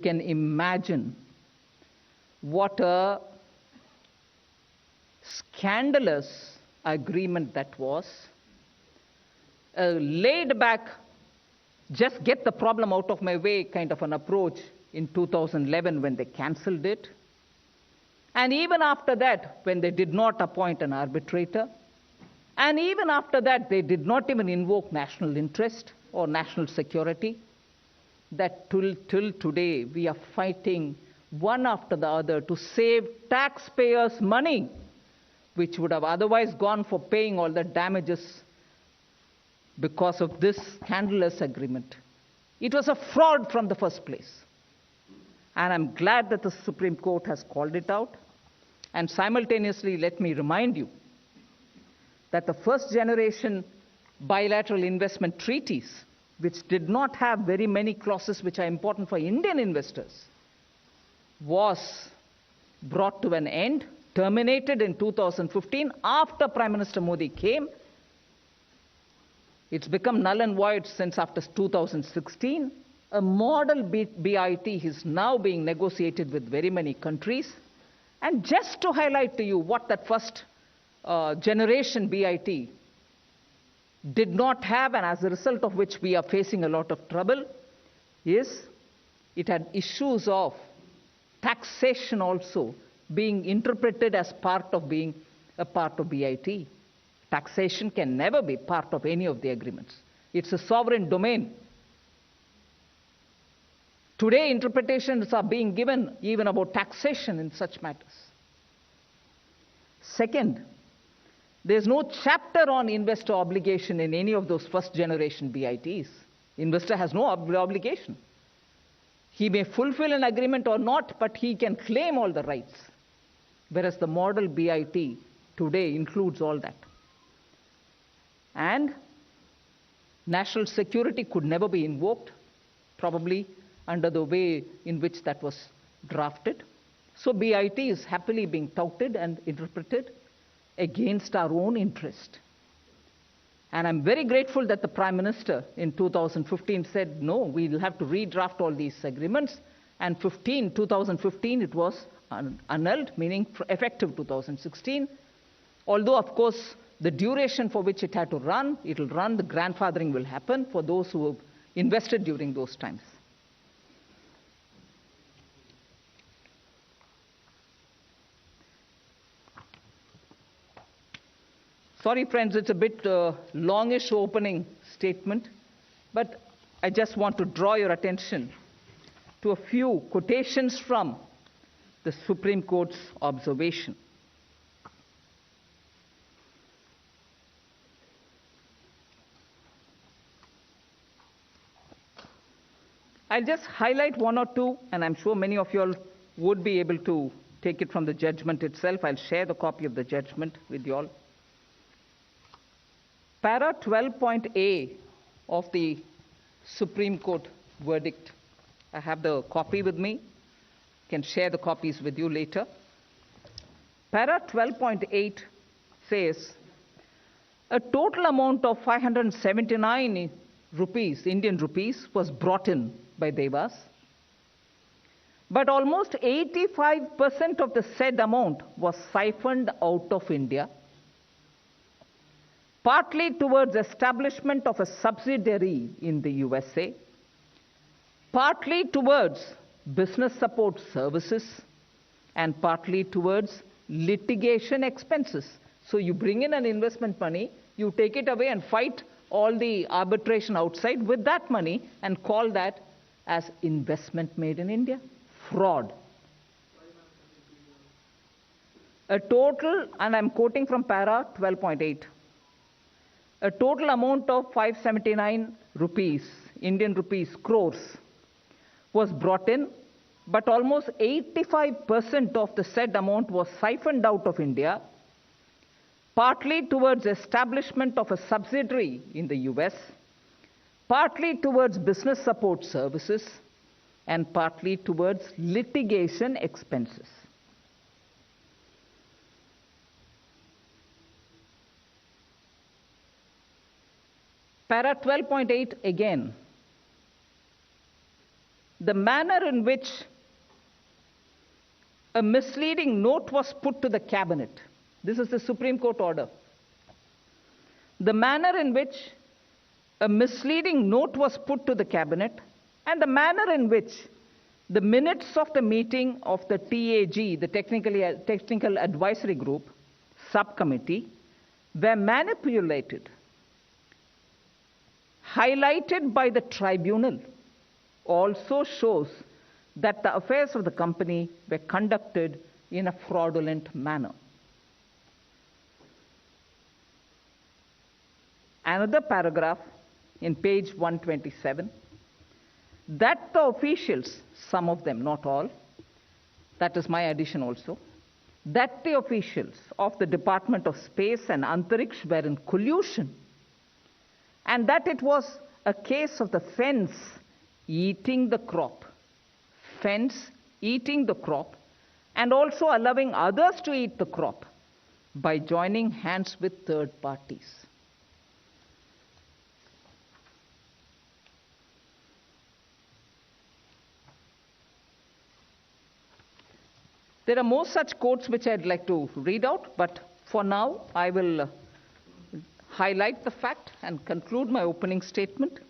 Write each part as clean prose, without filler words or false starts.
can imagine what a scandalous agreement that was. A laid back, just get the problem out of my way kind of an approach in 2011 when they cancelled it. And even after that, when they did not appoint an arbitrator. And even after that, they did not even invoke national interest or national security. That till today, we are fighting one after the other to save taxpayers' money, which would have otherwise gone for paying all the damages because of this scandalous agreement. It was a fraud from the first place. And I'm glad that the Supreme Court has called it out. And simultaneously, let me remind you that the first generation bilateral investment treaties, which did not have very many clauses which are important for Indian investors, was brought to an end, terminated in 2015 after Prime Minister Modi came. It's become null and void since after 2016. A model BIT is now being negotiated with very many countries. And just to highlight to you what that first generation BIT did not have, and as a result of which we are facing a lot of trouble, is it had issues of taxation also being interpreted as part of being a part of BIT. Taxation can never be part of any of the agreements. It's a sovereign domain. Today, interpretations are being given even about taxation in such matters. Second, there's no chapter on investor obligation in any of those first generation BITs. Investor has no obligation. He may fulfill an agreement or not, but he can claim all the rights. Whereas the model BIT today includes all that. And national security could never be invoked, probably under the way in which that was drafted. So BIT is happily being touted and interpreted against our own interest. And I'm very grateful that the Prime Minister in 2015 said, no, we'll have to redraft all these agreements. And 2015, it was annulled, meaning effective 2016. Although, of course, the duration for which it had to run, it will run, the grandfathering will happen for those who have invested during those times. Sorry, friends, it's a bit longish opening statement, but I just want to draw your attention to a few quotations from the Supreme Court's observation. I'll just highlight one or two, and I'm sure many of you all would be able to take it from the judgment itself. I'll share the copy of the judgment with you all. Para 12.A of the Supreme Court verdict. I have the copy with me. Can share the copies with you later. Para 12.8 says, a total amount of 579 rupees, Indian rupees, was brought in by Devas. But almost 85% of the said amount was siphoned out of India, partly towards establishment of a subsidiary in the USA, partly towards business support services, and partly towards litigation expenses. So you bring in an investment money, you take it away and fight all the arbitration outside with that money and call that as investment made in India. Fraud. A total, and I'm quoting from para 12.8, a total amount of 579 rupees, Indian rupees, crores, was brought in, but almost 85% of the said amount was siphoned out of India, partly towards establishment of a subsidiary in the US, partly towards business support services, and partly towards litigation expenses. Para 12.8 again. the manner in which a misleading note was put to the cabinet. This is the Supreme Court order. The manner in which a misleading note was put to the cabinet, and the manner in which the minutes of the meeting of the TAG, the Technical Advisory Group subcommittee, were manipulated, highlighted by the tribunal, also shows that the affairs of the company were conducted in a fraudulent manner. Another paragraph in page 127, that the officials, some of them, not all, that is my addition also, that the officials of the Department of Space and Antariksh were in collusion, and that it was a case of the fence eating the crop, and also allowing others to eat the crop by joining hands with third parties. There are more such quotes which I'd like to read out, but for now I will highlight the fact and conclude my opening statement.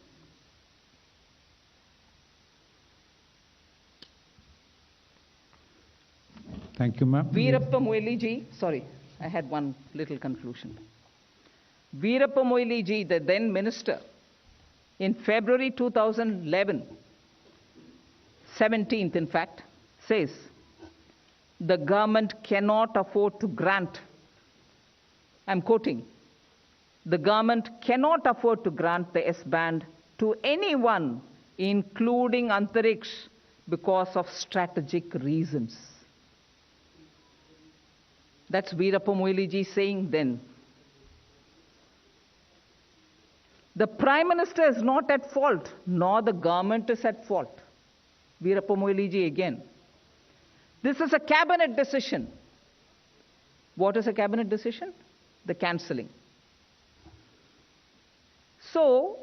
Thank you, ma'am. Veerappa Moily ji, sorry, I had one little conclusion. Veerappa Moily ji, the then minister, in February 2011, 17th in fact, says, the government cannot afford to grant, I'm quoting, the government cannot afford to grant the S-band to anyone, including Antariksh, because of strategic reasons. That's Veerappa Moily ji saying then. The Prime Minister is not at fault, nor the government is at fault. Veerappa Moily ji again. This is a cabinet decision. What is a cabinet decision? The cancelling. So,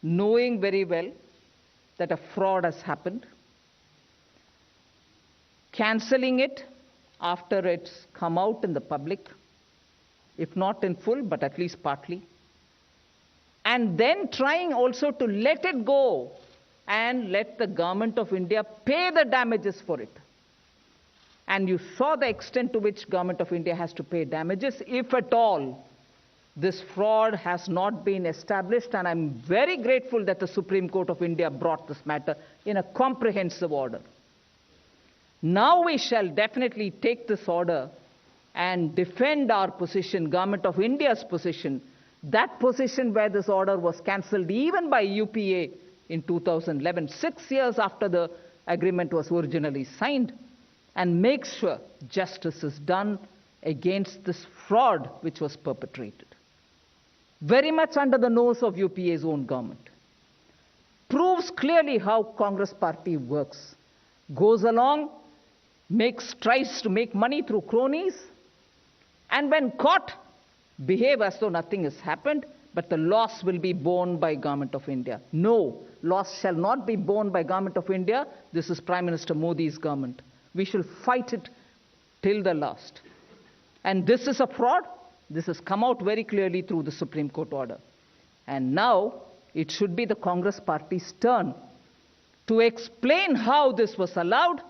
knowing very well that a fraud has happened, cancelling it after it's come out in the public, if not in full, but at least partly, and then trying also to let it go and let the government of India pay the damages for it. And you saw the extent to which government of India has to pay damages, if at all. This fraud has not been established, and I'm very grateful that the Supreme Court of India brought this matter in a comprehensive order. Now we shall definitely take this order and defend our position, Government of India's position, that position where this order was cancelled even by UPA in 2011, 6 years after the agreement was originally signed, and make sure justice is done against this fraud which was perpetrated. Very much under the nose of UPA's own government. Proves clearly how Congress party works. Goes along, tries to make money through cronies, and when caught, behave as though nothing has happened, but the loss will be borne by Government of India. No, loss shall not be borne by Government of India. This is Prime Minister Modi's government. We shall fight it till the last. And this is a fraud. This has come out very clearly through the Supreme Court order. And now it should be the Congress party's turn to explain how this was allowed,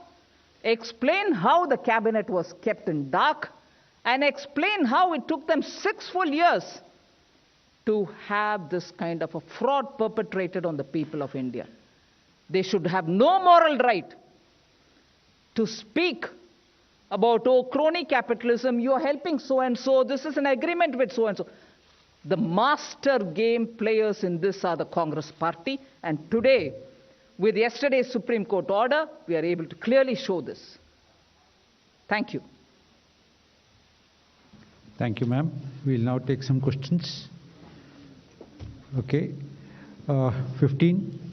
explain how the cabinet was kept in dark, and explain how it took them 6 full years to have this kind of a fraud perpetrated on the people of India. They should have no moral right to speak about, oh, crony capitalism, you are helping so-and-so, this is an agreement with so-and-so. The master game players in this are the Congress party, and today, with yesterday's Supreme Court order, we are able to clearly show this. Thank you. Thank you, ma'am. We'll now take some questions. Okay. 15.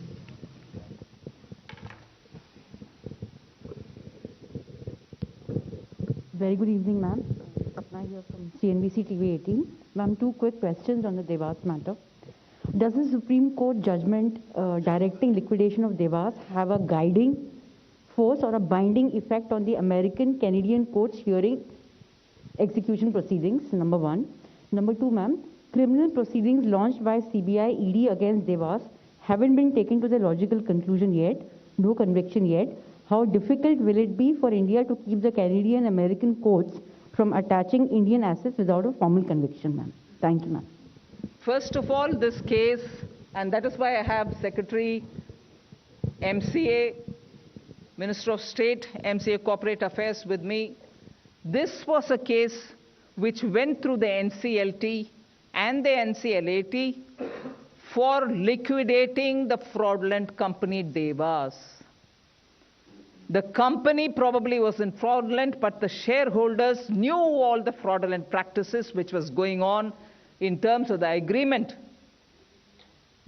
Very good evening, ma'am. Sapna here from CNBC TV 18. Ma'am, 2 quick questions on the Dewas matter. Does the Supreme Court judgment directing liquidation of Devas have a guiding force or a binding effect on the American Canadian courts hearing execution proceedings? Number one. Number two, ma'am, criminal proceedings launched by CBI ED against Devas haven't been taken to the logical conclusion yet, no conviction yet. How difficult will it be for India to keep the Canadian American courts from attaching Indian assets without a formal conviction, ma'am? Thank you, ma'am. First of all, this case, and that is why I have Secretary, MCA, Minister of State, MCA Corporate Affairs with me. This was a case which went through the NCLT and the NCLAT for liquidating the fraudulent company Devas. The company probably wasn't fraudulent, but the shareholders knew all the fraudulent practices which was going on in terms of the agreement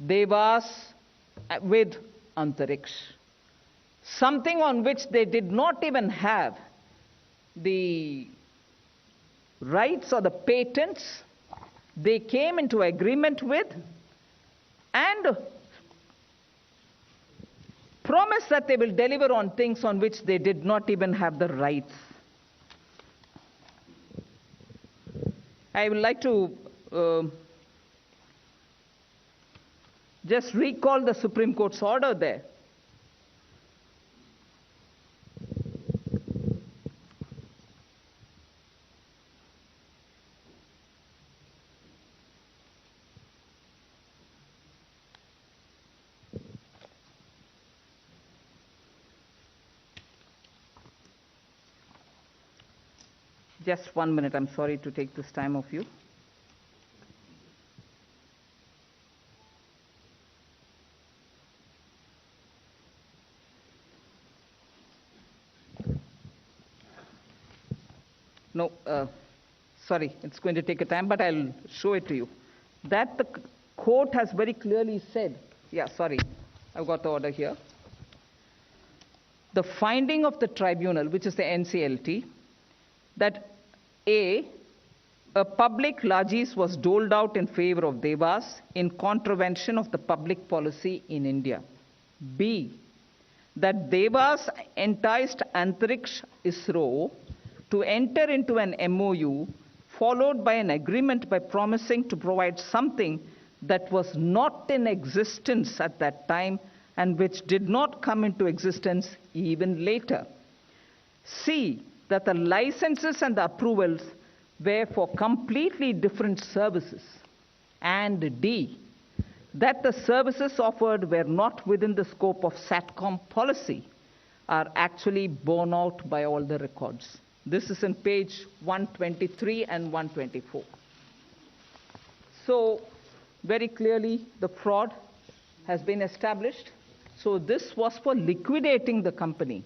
Devas with Antariksh. Something on which they did not even have the rights or the patents, they came into agreement with and promised that they will deliver on things on which they did not even have the rights. I would like to just recall the Supreme Court's order there. Just 1 minute, I'm sorry to take this time of you. No, sorry, it's going to take a time, but I'll show it to you. That the court has very clearly said, yeah, sorry, I've got the order here. The finding of the tribunal, which is the NCLT, that A, a public largesse was doled out in favor of Devas in contravention of the public policy in India. B, that Devas enticed Antariksh ISRO to enter into an MOU followed by an agreement by promising to provide something that was not in existence at that time and which did not come into existence even later. C, that the licenses and the approvals were for completely different services. And D, that the services offered were not within the scope of SATCOM policy are actually borne out by all the records. This is in page 123 and 124. So very clearly the fraud has been established. So this was for liquidating the company.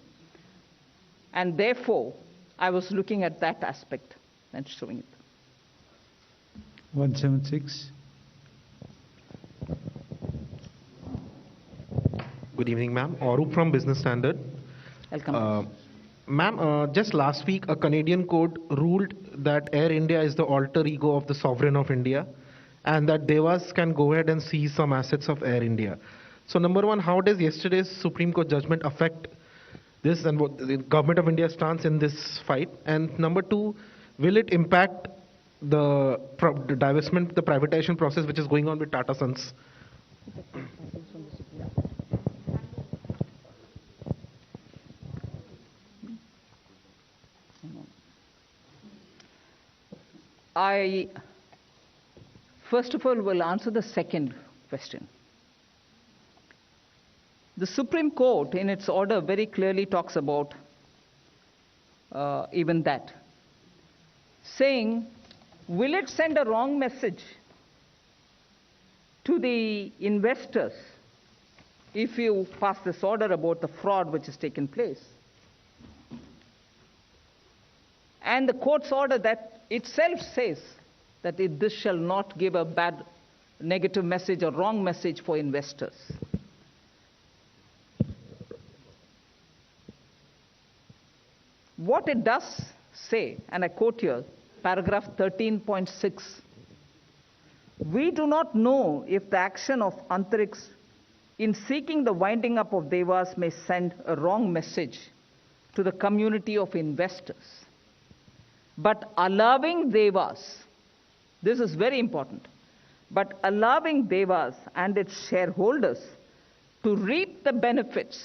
And therefore, I was looking at that aspect and showing it. 176. Good evening, ma'am. Arup from Business Standard. Welcome. Ma'am, just last week, a Canadian court ruled that Air India is the alter ego of the sovereign of India and that Devas can go ahead and seize some assets of Air India. So number one, how does yesterday's Supreme Court judgment affect this and what the government of India's stance in this fight? And number two, will it impact the divestment, the privatization process which is going on with Tata Sons? I, first of all, will answer the second question. The Supreme Court, in its order, very clearly talks about even that, saying, will it send a wrong message to the investors if you pass this order about the fraud which has taken place? And the court's order that itself says that this shall not give a bad, negative message or wrong message for investors. What it does say, and I quote here, paragraph 13.6 We do not know if the action of Antariksh in seeking the winding up of Devas may send a wrong message to the community of investors. But allowing Devas, this is very important, but allowing Devas and its shareholders to reap the benefits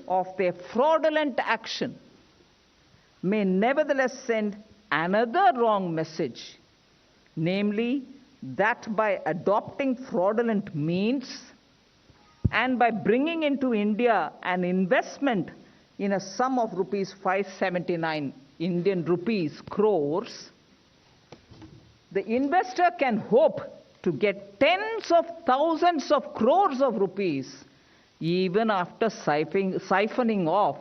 of their fraudulent action may nevertheless send another wrong message, namely that by adopting fraudulent means and by bringing into India an investment in a sum of rupees 579 Indian rupees crores, the investor can hope to get tens of thousands of crores of rupees even after siphoning off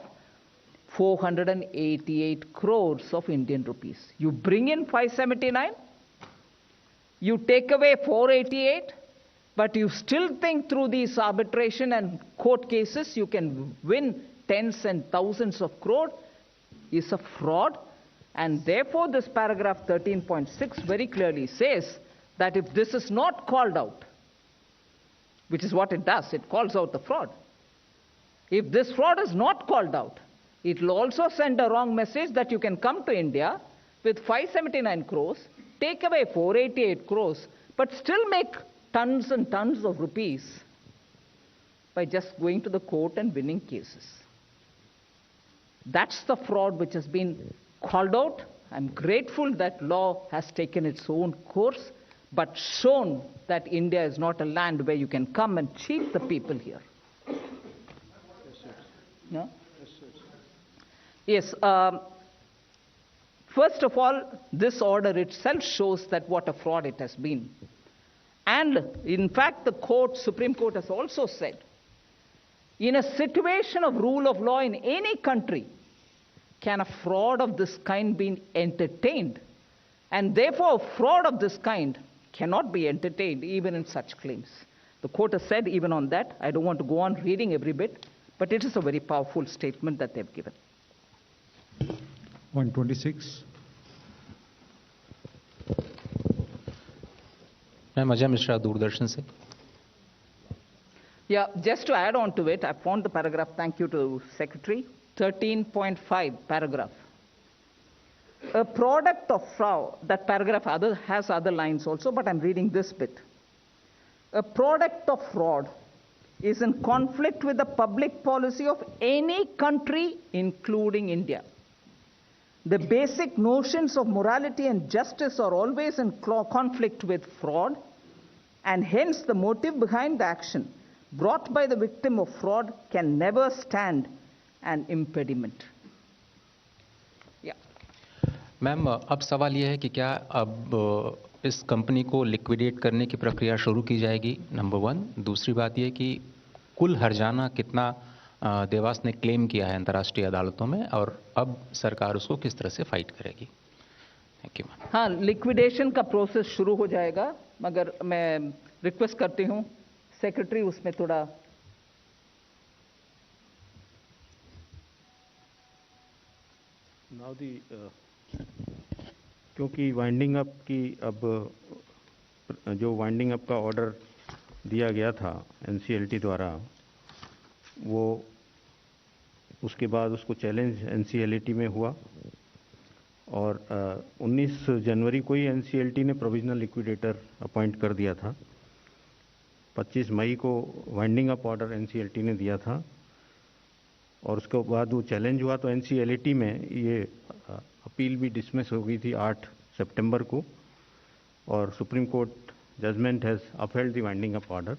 488 crores of Indian rupees. You bring in 579, you take away 488, but you still think through these arbitration and court cases you can win tens and thousands of crores, is a fraud. And therefore this paragraph 13.6 very clearly says that if this is not called out, which is what it does, it calls out the fraud. If this fraud is not called out, it will also send a wrong message that you can come to India with 579 crores, take away 488 crores, but still make tons and tons of rupees by just going to the court and winning cases. That's the fraud which has been called out. I'm grateful that law has taken its own course, but shown that India is not a land where you can come and cheat the people here. No? Yes. First of all, this order itself shows that what a fraud it has been. And in fact, the Supreme Court has also said, in a situation of rule of law in any country, can a fraud of this kind be entertained? And therefore, a fraud of this kind cannot be entertained even in such claims. The court has said even on that. I don't want to go on reading every bit, but it is a very powerful statement that they've given. 126. Ma'am, Ajay Mishra, Doordarshan se. Yeah, just to add on to it, I found the paragraph, thank you to Secretary, 13.5 paragraph. A product of fraud, that paragraph has other lines also, but I'm reading this bit. A product of fraud is in conflict with the public policy of any country, including India. The basic notions of morality and justice are always in conflict with fraud, and hence the motive behind the action brought by the victim of fraud can never stand an impediment. Yeah. Ma'am, अब सवाल ये है कि क्या अब इस company को liquidate करने की प्रक्रिया शुरू की जाएगी, नंबर 1। दूसरी बात ये कि कुल हर्जाना कितना देवास ने क्लेम किया है अंतर्राष्ट्रीय अदालतों में, और अब सरकार उसको किस तरह से फाइट करेगी? Thank you ma'am. हाँ, लिक्विडेशन का प्रोसेस शुरू हो जाएगा, मगर मैं रिक्वेस्ट करती हूँ सेक्रेटरी उसमें थोड़ा क्योंकि वाइंडिंग अप की अब जो वाइंडिंग अप का ऑर्डर दिया गया था एनसीएलटी द्वारा, वो उसके बाद उसको चैलेंज एनसीएलटी में हुआ, और 19 जनवरी को ही एनसीएलटी ने प्रोविजनल लिक्विडेटर अपॉइंट कर दिया था। 25 मई को वाइंडिंग अप ऑर्डर एनसीएलटी ने दिया था, और उसके बाद वो चैलेंज हुआ तो एनसीएलटी में ये अपील भी डिसमिस हो गई थी 8 सितंबर को, और supreme court judgement has upheld the winding up order,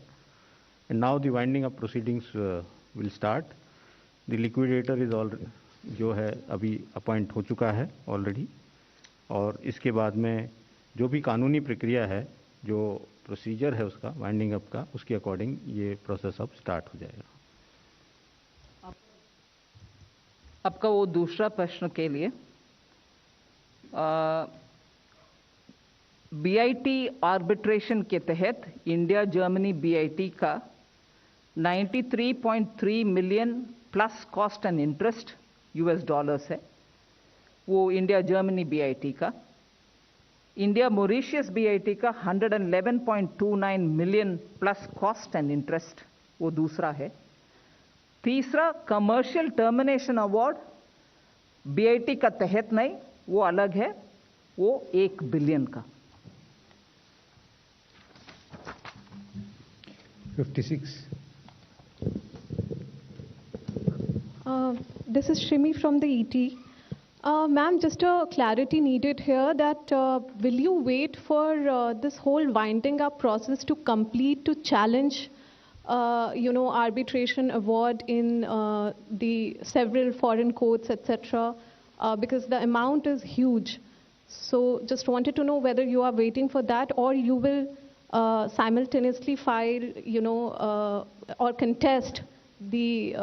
and now the winding up proceedings will start. The liquidator is already जो है अभी अपॉइंट हो चुका है ऑलरेडी, और इसके बाद में जो भी कानूनी प्रक्रिया है, जो प्रोसीजर है उसका वाइंडिंग अप का, उसके अकॉर्डिंग ये प्रोसेस अब स्टार्ट हो जाएगा। आपका वो दूसरा प्रश्न के लिए बीआईटी आर्बिट्रेशन के तहत इंडिया जर्मनी बीआईटी का 93.3 million plus cost and interest US dollars है, वो इंडिया जर्मनी बीआईटी का। इंडिया मॉरिशियस बीआईटी का 111.29 million plus cost and interest, वो दूसरा है। तीसरा कमर्शियल टर्मिनेशन अवार्ड बीआईटी का तहत नहीं, वो अलग है, वो 1 बिलियन का। 56. This is Shimi from the ET. Ma'am, just a clarity needed here that will you wait for this whole winding up process to complete to challenge, arbitration award in the several foreign courts, etc. Because the amount is huge. So just wanted to know whether you are waiting for that or you will simultaneously file, or contest the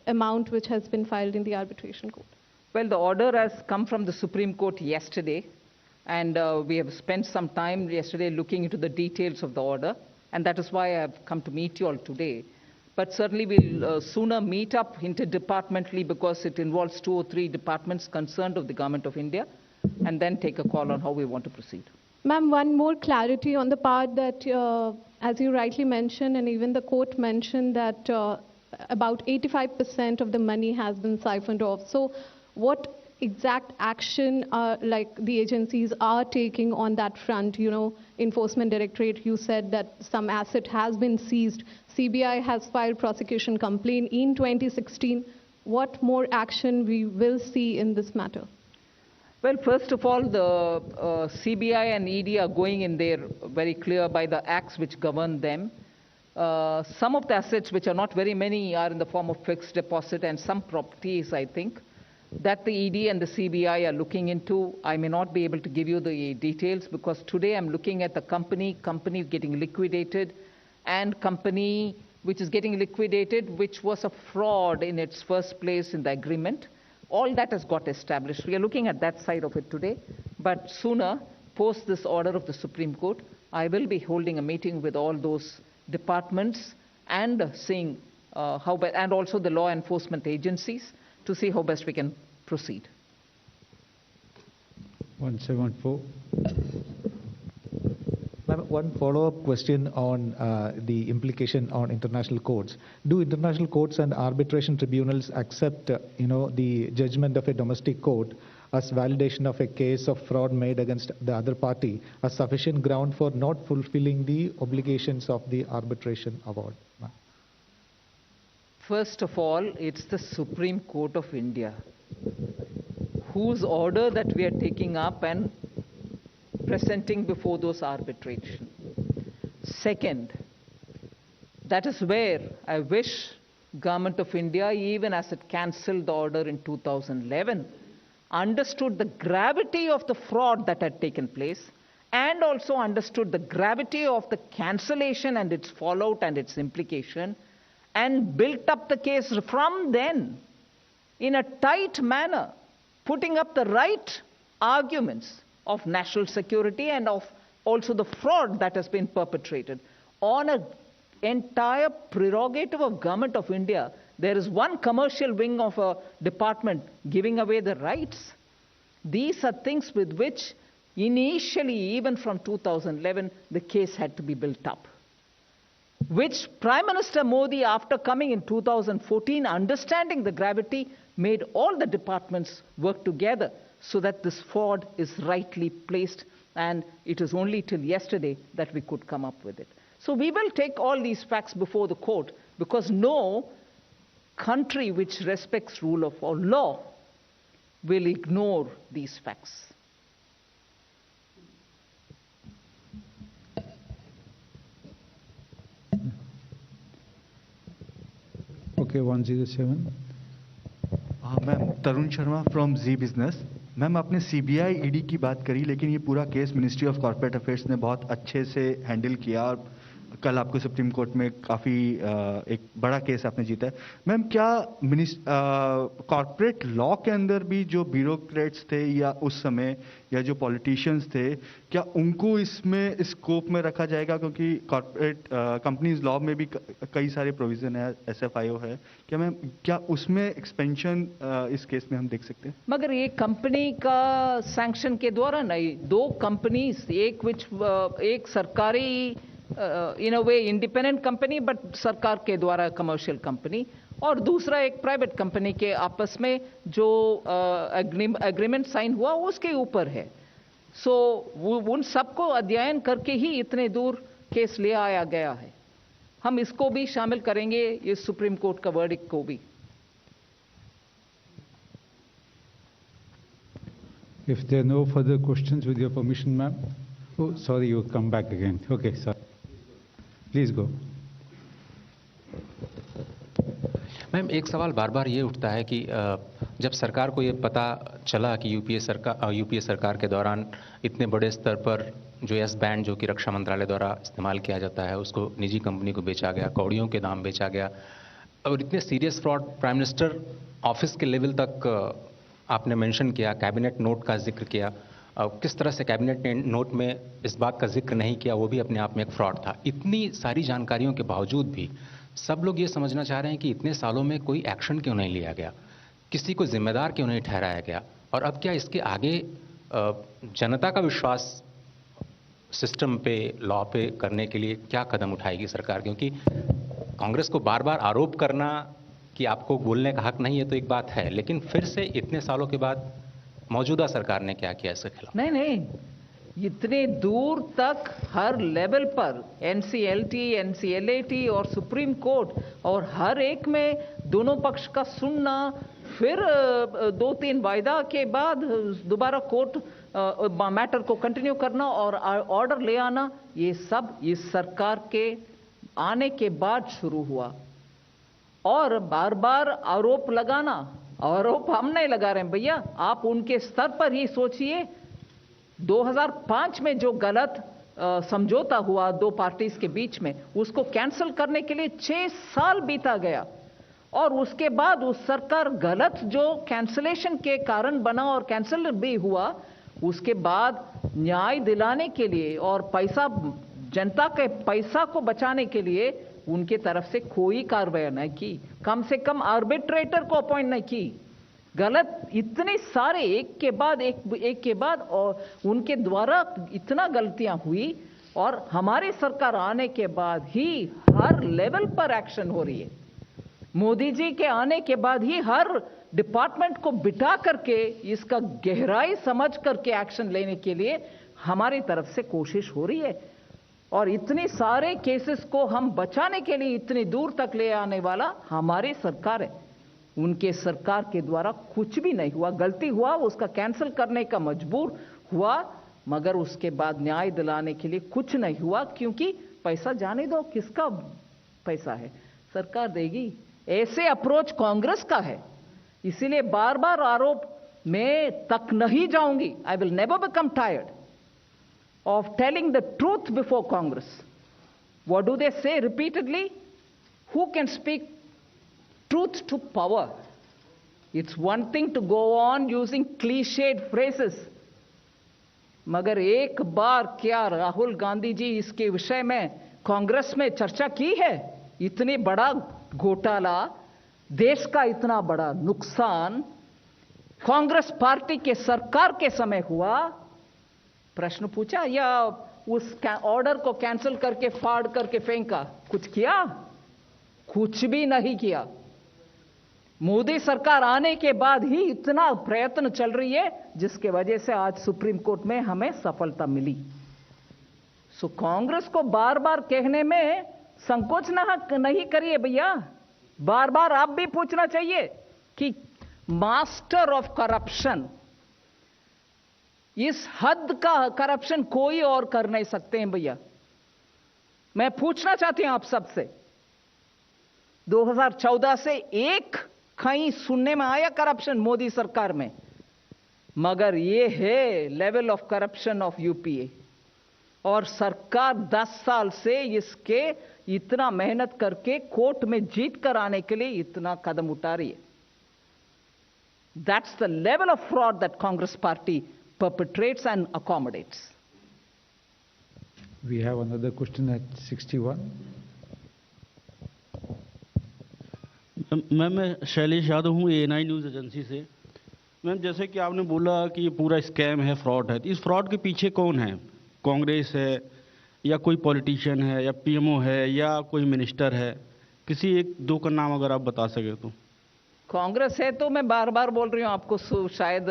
amount which has been filed in the arbitration court. Well, the order has come from the Supreme Court yesterday, and we have spent some time yesterday looking into the details of the order, and that is why I have come to meet you all today. But certainly we'll sooner meet up interdepartmentally because it involves 2 or 3 departments concerned of the Government of India, and then take a call on how we want to proceed. Ma'am, one more clarity on the part that, as you rightly mentioned, and even the court mentioned that about 85% of the money has been siphoned off. So what exact action like the agencies are taking on that front? Enforcement Directorate, you said that some asset has been seized. CBI has filed prosecution complaint in 2016. What more action we will see in this matter? Well, first of all, the CBI and ED are going in there very clear by the acts which govern them. Some of the assets, which are not very many, are in the form of fixed deposit, and some properties, I think, that the ED and the CBI are looking into. I may not be able to give you the details because today I'm looking at the company getting liquidated, and company which is getting liquidated, which was a fraud in its first place in the agreement. All that has got established. We are looking at that side of it today, but sooner, post this order of the Supreme Court, I will be holding a meeting with all those departments and seeing how best, and also the law enforcement agencies, to see how best we can proceed. 174. One follow-up question on the implication on international courts. Do international courts and arbitration tribunals accept, the judgment of a domestic court as validation of a case of fraud made against the other party as sufficient ground for not fulfilling the obligations of the arbitration award? First of all, it's the Supreme Court of India whose order that we are taking up and presenting before those arbitration. Second, that is where I wish Government of India, even as it cancelled the order in 2011, understood the gravity of the fraud that had taken place and also understood the gravity of the cancellation and its fallout and its implication, and built up the case from then in a tight manner, putting up the right arguments of national security and of also the fraud that has been perpetrated on an entire prerogative of Government of India. There is one commercial wing of a department giving away the rights. These are things with which initially, even from 2011, the case had to be built up, which Prime Minister Modi, after coming in 2014, understanding the gravity, made all the departments work together so that this fraud is rightly placed, and it is only till yesterday that we could come up with it. So we will take all these facts before the court, because no country which respects rule of law will ignore these facts. Okay, 107. Ma'am Tarun Sharma from Zee business. Ma'am आपने CBI ED की बात करी, लेकिन ये पूरा case ministry of corporate affairs ने बहुत अच्छे से हैंडल किया और कल आपको सुप्रीम कोर्ट में काफ़ी एक बड़ा केस आपने जीता है। मैम, क्या कॉर्पोरेट लॉ के अंदर भी जो ब्यूरोक्रेट्स थे या उस समय या जो पॉलिटिशियंस थे, क्या उनको इसमें स्कोप में रखा जाएगा? क्योंकि कॉर्पोरेट कंपनीज लॉ में भी कई सारे प्रोविजन है, SFIO है। क्या मैम, क्या उसमें एक्सपेंशन इस केस में हम देख सकते हैं? मगर ये कंपनी का सैंक्शन के द्वारा नहीं, दो कंपनीज, एक सरकारी इन अ वे इंडिपेंडेंट कंपनी बट सरकार के द्वारा कमर्शियल कंपनी, और दूसरा एक प्राइवेट कंपनी के आपस में जो एग्रीमेंट साइन हुआ उसके ऊपर है। सो उन सबको अध्ययन करके ही इतने दूर केस ले आया गया है। हम इसको भी शामिल करेंगे, इस सुप्रीम कोर्ट का वर्डिक्ट को भी। If there are no further questions, with your permission, ma'am. Oh, sorry, you come back again. Okay, sir. Please go. Ma'am, एक सवाल बार बार ये उठता है कि जब सरकार को ये पता चला कि यूपीए सरकार के दौरान इतने बड़े स्तर पर जो एस बैंड जो कि रक्षा मंत्रालय द्वारा इस्तेमाल किया जाता है उसको निजी कंपनी को बेचा गया, कौड़ियों के दाम बेचा गया, और इतने serious fraud prime minister office के लेवल तक आपने मेंशन किया, कैबिनेट नोट का जिक्र किया, किस तरह से कैबिनेट नोट में इस बात का जिक्र नहीं किया, वो भी अपने आप में एक फ्रॉड था। इतनी सारी जानकारियों के बावजूद भी सब लोग ये समझना चाह रहे हैं कि इतने सालों में कोई एक्शन क्यों नहीं लिया गया, किसी को जिम्मेदार क्यों नहीं ठहराया गया, और अब क्या इसके आगे जनता का विश्वास सिस्टम पे, लॉ पे करने के लिए क्या कदम उठाएगी सरकार? क्योंकि कांग्रेस को बार बार आरोप करना कि आपको बोलने का हक नहीं है तो एक बात है, लेकिन फिर से इतने सालों के बाद मौजूदा सरकार ने क्या किया इसके खिलाफ? नहीं, इतने दूर तक हर लेवल पर NCLT, NCLAT और सुप्रीम कोर्ट, और हर एक में दोनों पक्ष का सुनना, फिर 2-3 वायदा के बाद दोबारा कोर्ट मैटर को कंटिन्यू करना और ऑर्डर ले आना, ये सब इस सरकार के आने के बाद शुरू हुआ। और बार बार आरोप लगाना, आरोप हम नहीं लगा रहे हैं भैया, आप उनके स्तर पर ही सोचिए। 2005 में जो गलत समझौता हुआ दो पार्टीज के बीच में, उसको कैंसिल करने के लिए 6 साल बीता गया, और उसके बाद उस सरकार गलत जो कैंसिलेशन के कारण बना और कैंसिल भी हुआ, उसके बाद न्याय दिलाने के लिए और पैसा, जनता के पैसा को बचाने के लिए उनके तरफ से कोई कार्रवाई नहीं की, कम से कम आर्बिट्रेटर को अपॉइंट नहीं की। गलत इतने सारे एक के बाद और उनके द्वारा इतना गलतियां हुई, और हमारी सरकार आने के बाद ही हर लेवल पर एक्शन हो रही है। मोदी जी के आने के बाद ही हर डिपार्टमेंट को बिठा करके इसका गहराई समझ करके एक्शन लेने के लिए हमारी तरफ से कोशिश हो रही है, और इतने सारे केसेस को हम बचाने के लिए इतनी दूर तक ले आने वाला हमारी सरकार है। उनके सरकार के द्वारा कुछ भी नहीं हुआ, गलती हुआ उसका कैंसिल करने का मजबूर हुआ, मगर उसके बाद न्याय दिलाने के लिए कुछ नहीं हुआ, क्योंकि पैसा जाने दो, किसका पैसा है, सरकार देगी। ऐसे अप्रोच कांग्रेस का है, इसीलिए बार बार आरोप में तक नहीं जाऊंगी। I will never become tired of telling the truth before Congress. What do they say repeatedly? Who can speak truth to power? It's one thing to go on using cliched phrases. मगर एक बार क्या राहुल गांधी जी इसके विषय में कांग्रेस में चर्चा की है? इतने बड़ा घोटाला, देश का इतना बड़ा नुकसान कांग्रेस पार्टी के सरकार के समय हुआ, प्रश्न पूछा या उस ऑर्डर को कैंसिल करके फाड़ करके फेंका? कुछ किया? कुछ भी नहीं किया। मोदी सरकार आने के बाद ही इतना प्रयत्न चल रही है, जिसके वजह से आज सुप्रीम कोर्ट में हमें सफलता मिली। सो कांग्रेस को बार बार कहने में संकोच नहीं करिए भैया, बार बार आप भी पूछना चाहिए कि मास्टर ऑफ करप्शन, इस हद का करप्शन कोई और कर नहीं सकते हैं भैया। मैं पूछना चाहती हूं आप सबसे, 2014 से एक कहीं सुनने में आया करप्शन मोदी सरकार में? मगर ये है level of corruption of UPA, और सरकार 10 साल से इसके इतना मेहनत करके कोर्ट में जीत कर आने के लिए इतना कदम उठा रही है. That's the level of fraud that Congress party perpetrates and accommodates. We have another question at 61. Ma'am मैं शैलेश यादव हूँ ANI न्यूज़ एजेंसी से. मैम जैसे कि आपने बोला कि ये पूरा स्कैम है, फ्रॉड है, तो इस फ्रॉड के पीछे कौन है? कांग्रेस है या कोई पॉलिटिशियन है या PMO है या कोई मिनिस्टर है? किसी एक दो का नाम अगर आप बता सके तो. कांग्रेस है तो मैं बार बार बोल रही हूं, आपको शायद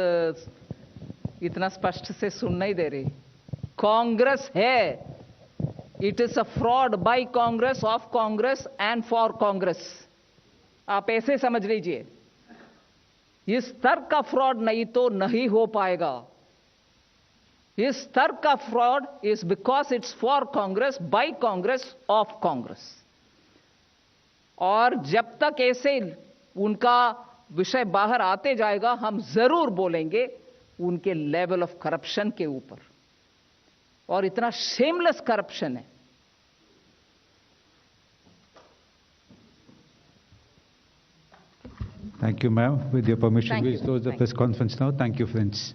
इतना स्पष्ट से सुन नहीं दे रही. कांग्रेस है. It is a fraud bye Congress, of Congress and for Congress. आप ऐसे समझ लीजिए. इस स्तर का फ्रॉड नहीं तो नहीं हो पाएगा. इस स्तर का fraud is because it's for Congress, by Congress, of Congress. और जब तक ऐसे उनका विषय बाहर आते जाएगा, हम जरूर बोलेंगे उनके लेवल ऑफ करप्शन के ऊपर. और इतना शेमलेस करप्शन है. Thank you, ma'am. With your permission, Thank we'll you. close the Thank press conference now. Thank you, friends.